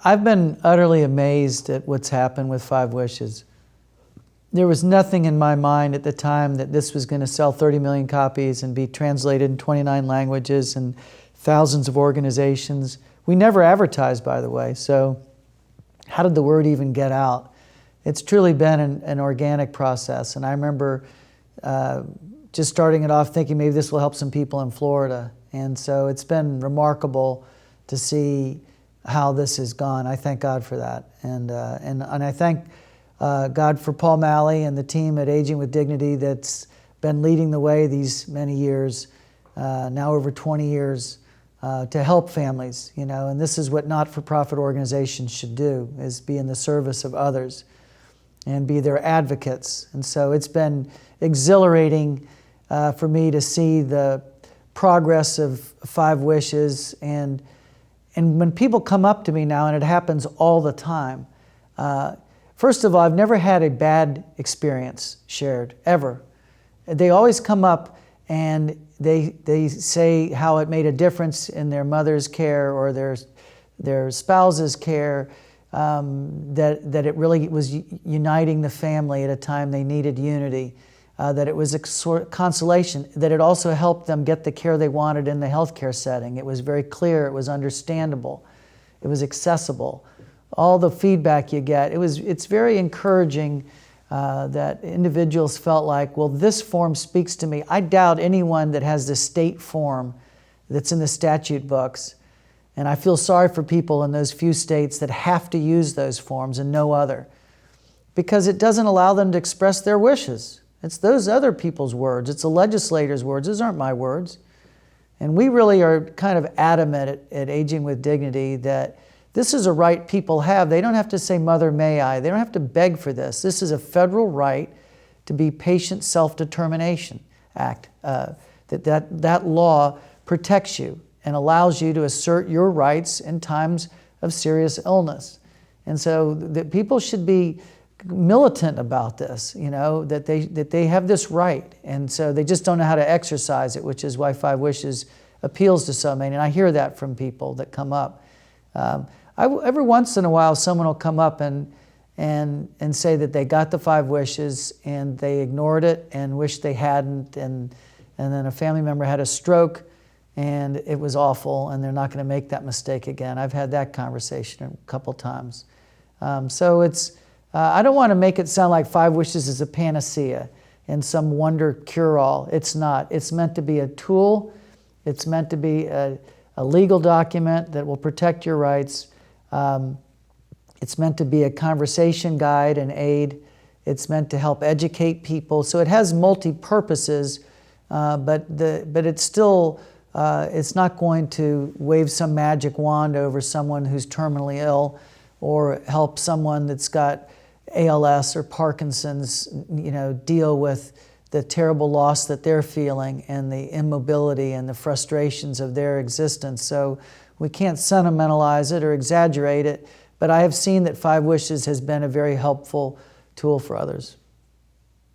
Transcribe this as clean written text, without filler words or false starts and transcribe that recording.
I've been utterly amazed at what's happened with Five Wishes. There was nothing in my mind at the time that this was going to sell 30 million copies and be translated in 29 languages and thousands of organizations. We never advertised, by the way, so how did the word even get out? It's truly been an organic process, and I remember just starting it off thinking maybe this will help some people in Florida, and so it's been remarkable to see how this has gone. I thank God for that, and I thank God for Paul Malley and the team at Aging with Dignity that's been leading the way these many years, now over 20 years, to help families, and this is what not-for-profit organizations should do, is be in the service of others and be their advocates. And so it's been exhilarating for me to see the progress of Five Wishes, and when people come up to me now, and it happens all the time, first of all, I've never had a bad experience shared, ever. They always come up and they say how it made a difference in their mother's care or their spouse's care, that it really was uniting the family at a time they needed unity, that it was a sort of consolation, that it also helped them get the care they wanted in the healthcare setting. It was very clear, it was understandable, it was accessible. All the feedback you get, it's very encouraging that individuals felt like, well, this form speaks to me. I doubt anyone that has the state form that's in the statute books, and I feel sorry for people in those few states that have to use those forms and no other, because it doesn't allow them to express their wishes. It's those other people's words. It's the legislators' words. Those aren't my words. And we really are kind of adamant at Aging with Dignity that this is a right people have. They don't have to say, "Mother, may I?" They don't have to beg for this. This is a federal right to be Patient Self-Determination Act. That law protects you and allows you to assert your rights in times of serious illness. And so that people should be militant about this, that they have this right. And so they just don't know how to exercise it, which is why Five Wishes appeals to so many. And I hear that from people that come up. Every once in a while, someone will come up and say that they got the Five Wishes and they ignored it and wished they hadn't, and then a family member had a stroke and it was awful and they're not going to make that mistake again. I've had that conversation a couple times. So I don't want to make it sound like Five Wishes is a panacea and some wonder cure-all. It's not. It's meant to be a tool. It's meant to be a legal document that will protect your rights. It's meant to be a conversation guide and aid. It's meant to help educate people. So it has multi-purposes, but it's still, it's not going to wave some magic wand over someone who's terminally ill or help someone that's got ALS or Parkinson's, deal with the terrible loss that they're feeling and the immobility and the frustrations of their existence. So we can't sentimentalize it or exaggerate it, but I have seen that Five Wishes has been a very helpful tool for others.